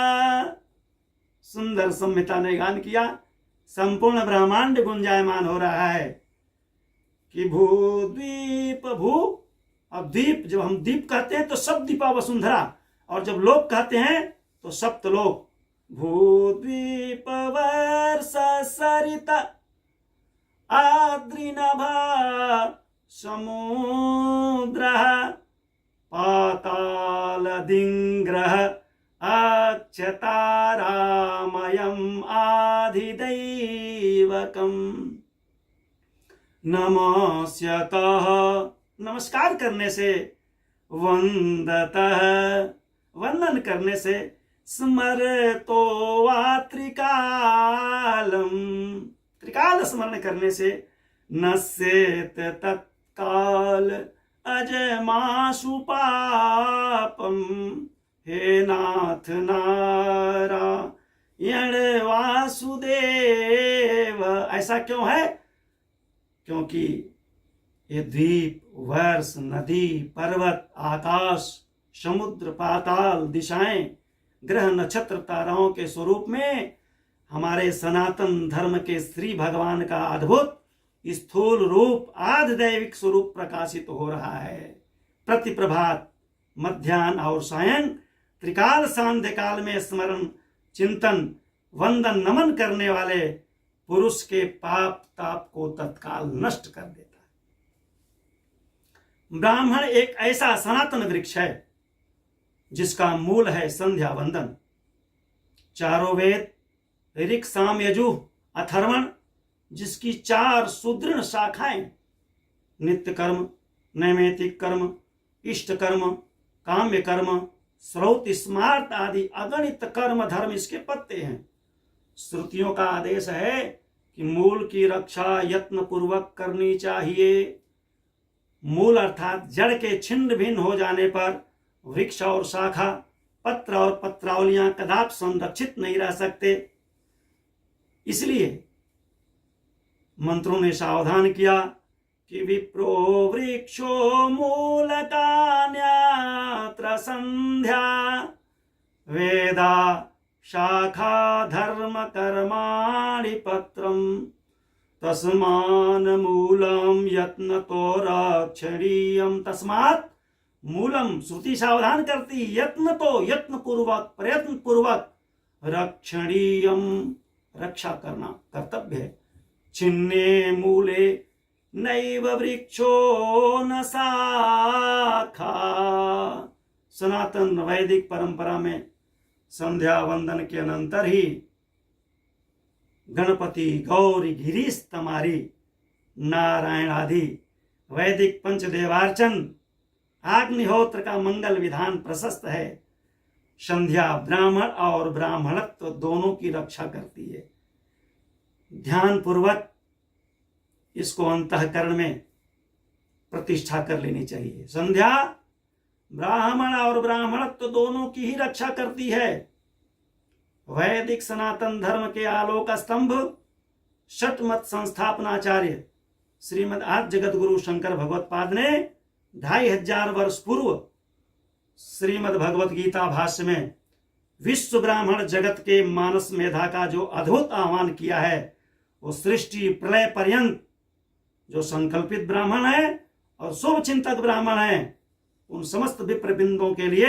सुंदर संहिता ने गान किया। संपूर्ण ब्रह्मांड गुंजायमान हो रहा है कि भूद्वीप, भू अब द्वीप, जब हम द्वीप कहते हैं तो सब दीपा वसुंधरा, और जब लोक कहते हैं तो सप्तलोक। भूद्वीप वर्ष सरित आद्रिनभा समुद्र पाताल दिंग्रह अक्षतारामयम् आधिदैवकम्। नमस्यतः, नमस्कार करने से, वंदतः, वंदन करने से, स्मरतो वा त्रिकालम, त्रिकाल स्मरण करने से, नश्येत तत्काल अजमासु पापम। हे नाथ नारायण वासुदेव। ऐसा क्यों है? क्योंकि ये द्वीप, वर्ष, नदी, पर्वत, आकाश, समुद्र, पाताल, दिशाएं, ग्रह, नक्षत्र, ताराओं के स्वरूप में हमारे सनातन धर्म के श्री भगवान का अद्भुत स्थूल रूप, आधिदैविक स्वरूप प्रकाशित हो रहा है। प्रति प्रभात मध्याह्न और सायं त्रिकाल सांध्य काल में स्मरण चिंतन वंदन नमन करने वाले पुरुष के पाप ताप को तत्काल नष्ट कर देता है। ब्राह्मण एक ऐसा सनातन वृक्ष है जिसका मूल है संध्या वंदन। चारों वेद ऋक् साम यजुः अथर्वण जिसकी 4 सुदृढ़ शाखाएं नित्य कर्म, नैमित्तिक कर्म, इष्ट कर्म, काम्य कर्म, श्रौत स्मार्त आदि अगणित कर्म धर्म इसके पत्ते हैं। श्रुतियों का आदेश है कि मूल की रक्षा यत्न पूर्वक करनी चाहिए। मूल अर्थात जड़ के छिन्न भिन्न हो जाने पर वृक्ष और शाखा, पत्र और पत्रावलियां कदापि संरक्षित नहीं रह सकते। इसलिए मंत्रों ने सावधान किया कि विप्रो वृक्षो मूलकान्यत्र संध्या वेदा शाखा धर्म कर्माणि पत्रम तस्मान मूलम यत्न तो रक्षणीयम। तस्मात् मूलम श्रुति सावधान करती यत्न तो यत्न पूर्वक प्रयत्न पूर्वक रक्षणीयम रक्षा करना कर्तव्य है। छिन्ने मूले नैव वृक्षो न शाखा। सनातन वैदिक परंपरा में संध्या वंदन के अनंतर ही गणपति, गौरी, गिरीश, तमारी, नारायण आदि वैदिक पंचदेवार्चन, अग्निहोत्र का मंगल विधान प्रशस्त है। संध्या ब्राह्मण और ब्राह्मणत्व दोनों की रक्षा करती है। ध्यान पूर्वक इसको अंतःकरण में प्रतिष्ठा कर लेनी चाहिए। संध्या ब्राह्मण और ब्राह्मणत्व दोनों की ही रक्षा करती है। वैदिक सनातन धर्म के आलोक स्तंभ षटमत संस्थापनाचार्य श्रीमद आद्य जगत गुरु शंकर भगवत पाद ने 2500 वर्ष पूर्व श्रीमद भगवत गीता भाष्य में विश्व ब्राह्मण जगत के मानस मेधा का जो अद्भुत आह्वान किया है, वो सृष्टि प्रलय पर्यंत जो संकल्पित ब्राह्मण है और शुभ चिंतक ब्राह्मण है, उन समस्त विप्रबिंदों के लिए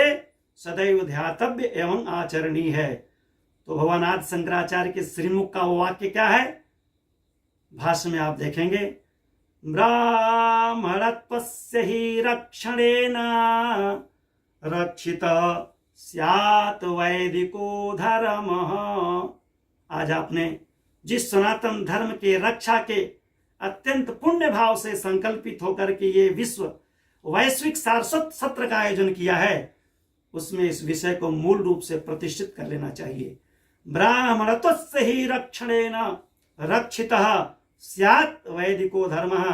सदैव ध्यातव्य एवं आचरणीय है। तो भगवान आदि शंकराचार्य के श्रीमुख का वो वाक्य क्या है, भाष्य में आप देखेंगे। ब्राह्मणत्वस्य हि रक्षणेन रक्षित स्यात् वैदिको धर्मः। आज आपने जिस सनातन धर्म के रक्षा के अत्यंत पुण्य भाव से संकल्पित होकर के ये विश्व वैश्विक सारस्वत सत्र का आयोजन किया है, उसमें इस विषय को मूल रूप से प्रतिष्ठित कर लेना चाहिए। ब्राह्मणत्वस्य हि रक्षणेन रक्षितः स्यात् वैदिको धर्मः,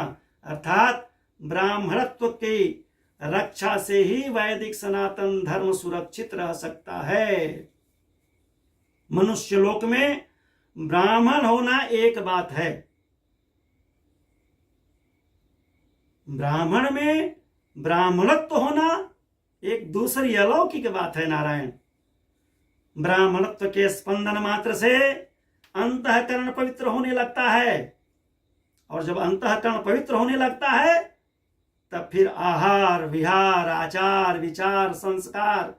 अर्थात ब्राह्मणत्व की रक्षा से ही वैदिक सनातन धर्म सुरक्षित रह सकता है। मनुष्य लोक में ब्राह्मण होना एक बात है, ब्राह्मण में ब्राह्मणत्व होना एक दूसरी अलौकिक बात है। नारायण, ब्राह्मणत्व के स्पंदन मात्र से अंतःकरण पवित्र होने लगता है, और जब अंतःकरण पवित्र होने लगता है तब फिर आहार विहार आचार विचार संस्कार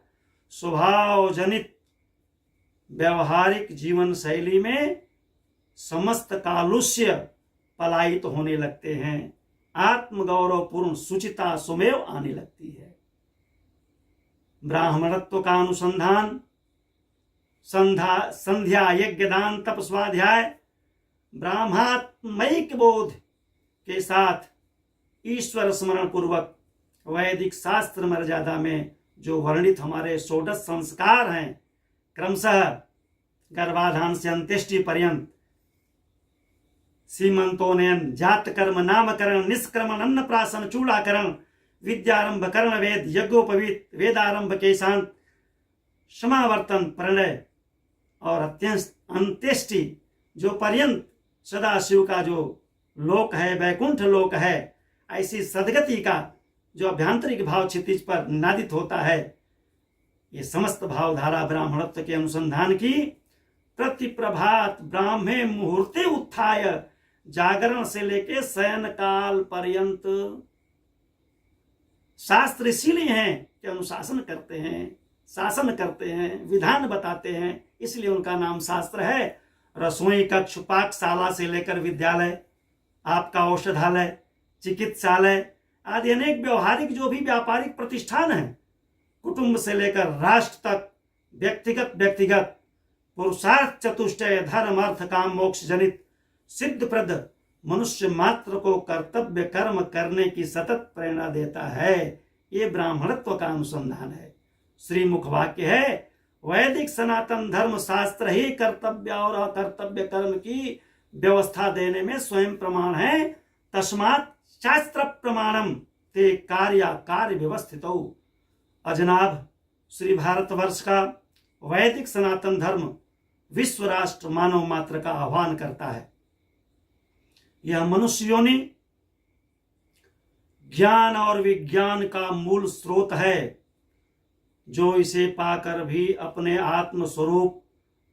स्वभाव जनित व्यवहारिक जीवन शैली में समस्त कालुष्य पलायित होने लगते हैं। आत्मगौरव पूर्ण सुचिता सुमेव आने लगती है। ब्राह्मणत्व का अनुसंधान संध्या यज्ञ दान तप स्वाध्याय ब्राह्मात्मैक बोध के साथ ईश्वर स्मरण पूर्वक वैदिक शास्त्र मर्यादा में जो वर्णित हमारे 16 संस्कार हैं, क्रमशः गर्भाधान से अंत्येष्टि पर्यंत सीमंतोनयन जात कर्म नामकरण निष्क्रमण अन्नप्राशन चूड़ाकरण विद्यारंभ कर्ण वेद यज्ञोपवीत वेदारंभ के शांत समावर्तन प्रणय और अंत्येष्टि जो पर्यंत सदाशिव का जो लोक है वैकुंठ लोक है, ऐसी सदगति का जो अभ्यांतरिक भाव क्षितिज पर नादित होता है, ये समस्त भावधारा ब्राह्मणत्व के अनुसंधान की प्रति प्रभात ब्राह्मे मुहूर्ते उत्थाय जागरण से लेके शयन काल पर्यंत शास्त्र इसीलिए हैं सत्य अनुशासन करते हैं, शासन करते हैं, विधान बताते हैं, इसलिए उनका नाम शास्त्र है। रसोई कक्ष, पाकशाला से लेकर विद्यालय, आपका औषधालय, चिकित्सालय आदि अनेक व्यवहारिक जो भी व्यापारिक प्रतिष्ठान हैं, कुटुंब से लेकर राष्ट्र तक व्यक्तिगत पुरुषार्थ चतुष्टय धर्म अर्थ काम मोक्ष जनित सिद्धप्रद मनुष्य मात्र को कर्तव्य कर्म करने की सतत प्रेरणा देता है। ये ब्राह्मणत्व का अनुसंधान है। श्री मुखवाक्य है, वैदिक सनातन धर्म शास्त्र ही कर्तव्य और अकर्तव्य कर्म की व्यवस्था देने में स्वयं प्रमाण है। तस्मात् शास्त्र प्रमाणम ते कार्य व्यवस्थितौ। अजनाभ श्री भारतवर्ष का वैदिक सनातन धर्म विश्व राष्ट्र मानव मात्र का आह्वान करता है। यह मनुष्य योनि ज्ञान और विज्ञान का मूल स्रोत है। जो इसे पाकर भी अपने आत्म स्वरूप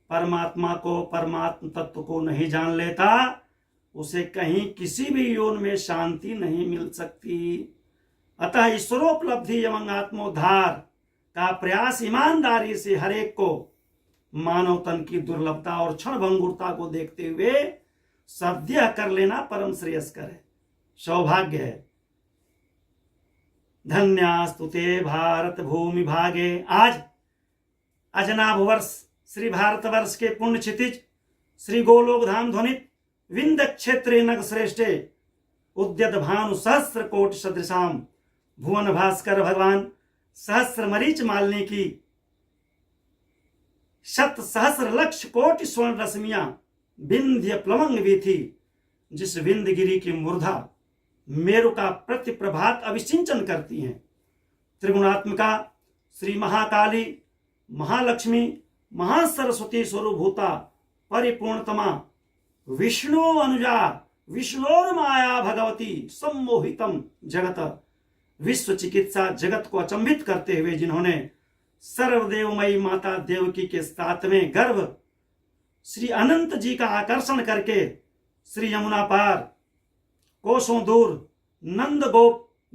परमात्मा को, परमात्म तत्व को नहीं जान लेता, उसे कहीं किसी भी योन में शांति नहीं मिल सकती। अतः ईश्वरोपलब्धि एवं आत्मोद्धार का प्रयास ईमानदारी से हर एक को मानव तन की दुर्लभता और क्षण भंगुरता को देखते हुए सद्यः कर लेना परम श्रेयस्कर है, सौभाग्य है। धन्यास्तु ते भारत भूमि भागे। आज अजनाभ वर्ष श्री भारतवर्ष के पुण्य क्षितिज श्री गोलोक धाम ध्वनित विंद क्षेत्रे नग श्रेष्ठे उद्यत भानु सहस्र कोटि सदृशाम भुवन भास्कर भगवान सहस्र मरीच मालिनी की शत सहस्र लक्ष कोटि स्वर्ण रश्मियां विंध्य प्लवंग वीथी, जिस विंध्यगिरी की मूर्धा मेरु का प्रति प्रभात अभिसिंचन करती हैं। त्रिगुणात्मिका श्री महाकाली, महालक्ष्मी, महासरस्वती स्वरूभूता परिपूर्णतमा विष्णु अनुजा विष्णोर माया भगवती सम्मोहितम जगत, विश्व चिकित्सा जगत को अचंभित करते हुए जिन्होंने सर्वदेवमयी माता देवकी के 7वें गर्भ श्री अनंत जी का आकर्षण करके श्री यमुना पार कोसों दूर नंद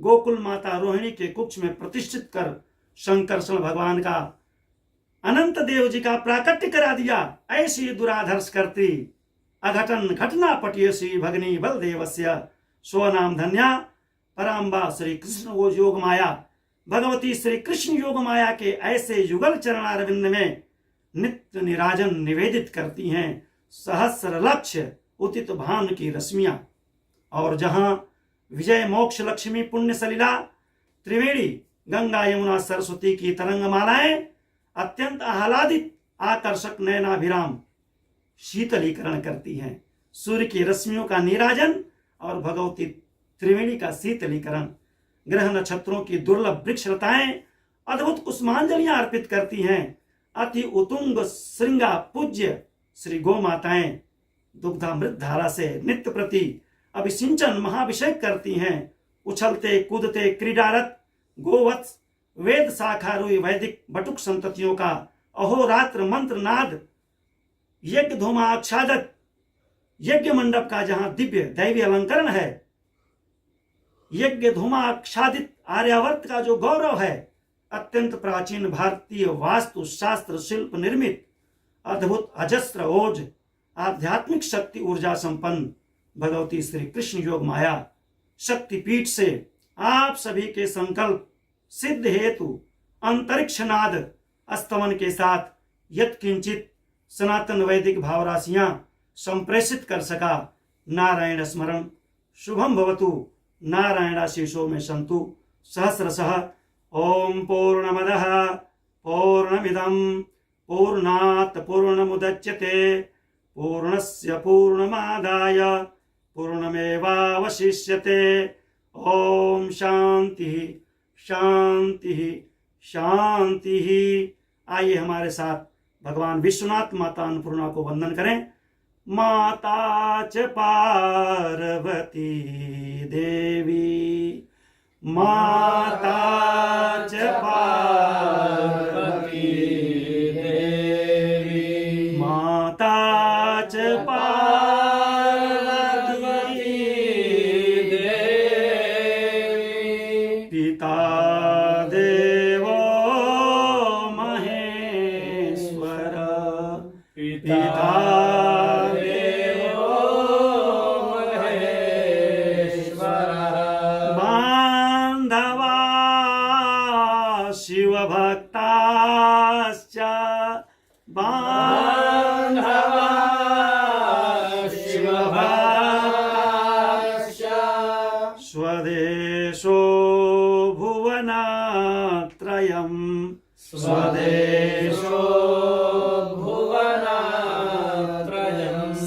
गोकुल माता रोहिणी के कुक्ष में प्रतिष्ठित कर शंकरषण भगवान का अनंत देव जी का प्राकट्य करा दिया। ऐसी दुराधर्ष करती अघटन घटना पटियसी भगनी बलदेवस्य स्वनाम धन्या पराम्बा श्री कृष्ण योग माया। भगवती श्री कृष्ण योग माया के ऐसे युगल चरणारविंद में नित्य निराजन निवेदित करती हैं सहस्र लक्ष्य उदित भानु की रश्मियां। और जहां विजय मोक्ष लक्ष्मी पुण्य सलिला त्रिवेणी गंगा यमुना सरस्वती की तरंगमालाएं अत्यंत आह्लादित आकर्षक नयनाभिराम शीतलीकरण करती हैं। सूर्य की रश्मियों का नीराजन और भगवती त्रिवेणी का शीतलीकरण, ग्रह नक्षत्रों की दुर्लभ वृक्षलताएं अद्भुत कुसुमांजलियां अर्पित करती हैं। अति उतुंग श्रृंगा पूज्य श्री गो माताएं दुग्धामृत धारा से नित्य प्रति अभिसिंचन महाभिषेक करती हैं। उछलते कूदते क्रीडारत गोवत्स वेद शाखारूढ़ वैदिक बटुक संततियों का अहोरात्र मंत्र नाद यज्ञ धूमा आच्छादत यज्ञ मंडप का जहां दिव्य दैवी अलंकरण है, यज्ञ धूमा आच्छादित आर्यावर्त का जो गौरव है, अत्यंत प्राचीन भारतीय वास्तु शास्त्र शिल्प निर्मित अद्भुत अजस्र ओज आध्यात्मिक शक्ति ऊर्जा संपन्न भगवती श्री कृष्ण योग माया शक्तिपीठ से आप सभी के संकल्प सिद्ध हेतु अंतरिक्ष नाद अस्तमन के साथ यत्किंचित सनातन वैदिक भावराशियां संप्रेषित कर सका। नारायण स्मरण शुभम भवतु, नारायणाशीषो में संतु सहस्रशः। ओम पूर्णमदः पूर्णमिदं पूर्णात् पूर्णमुदच्यते पूर्णस्य पूर्णमादाय पूर्णमेवावशिष्यते। ओम शांति शांति शांति। आइए हमारे साथ भगवान विश्वनाथ माता अन्नपूर्णा को वंदन करें। माता च पार्वती देवी, माता च पार्वती देवी, माता च पार्वती देवी, पिता देवो पिता देवो महेश्वरः बान्धवा शिवभक्ताश्च बान्धवा शिवभक्ताश्च स्वदेशो भुवनत्रयम् स्वदेशो भुवनत्रयम्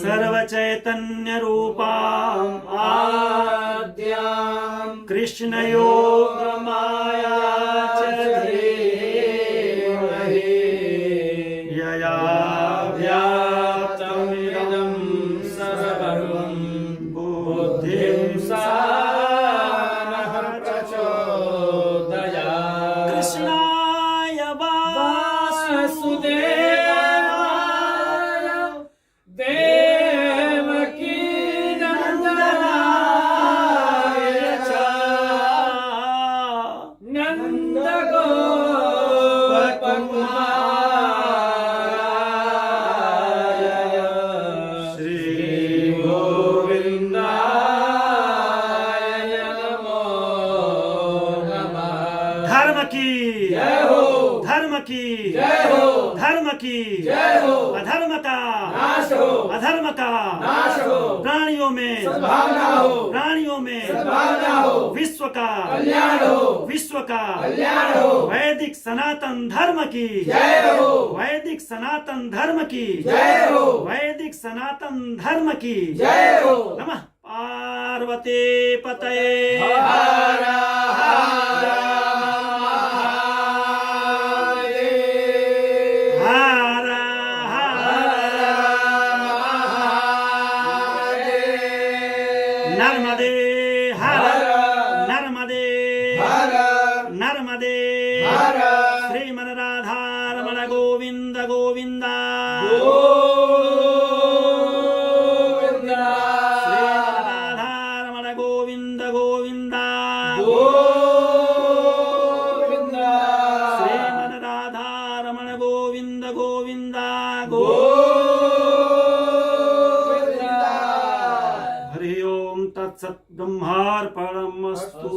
सर्वचैतन्यरूपाम् आद्याम् कृष्णयोगमाया च धीमहि यया व्याप्तमिदं सर्वं बुद्धिं सा नः प्रचोदयात् कृष्णाय वासुदेवाय देवकीनन्दनाय च नन्दगोपकुमाराय श्रीगोविन्दाय नमो नमः। धर्म की जय हो, धर्म की जय हो, धर्म की जय हो, अधर्म का नाश हो, अधर्म का नाश हो, प्राणियों में सद्भावना हो, प्राणियों में सद्भावना हो, विश्व का कल्याण हो, विश्व का कल्याण हो, वैदिक सनातन धर्म की जय हो, वैदिक सनातन धर्म की जय हो, वैदिक सनातन धर्म की जय हो। नमः पार्वती पतये हर हर महादेव। हर हर नर्मदे हर नर्मदे हर नर्मदे हर श्रीमन राधा रमण गोविंद गोविंद गोविंद श्रीमन राधा रमण गोविंद गोविंद गोविंद श्रीमन राधा रमण गोविंद गोविंद गोविंद। हरि ओम तत्सत् ब्रह्मार्पणमस्तु।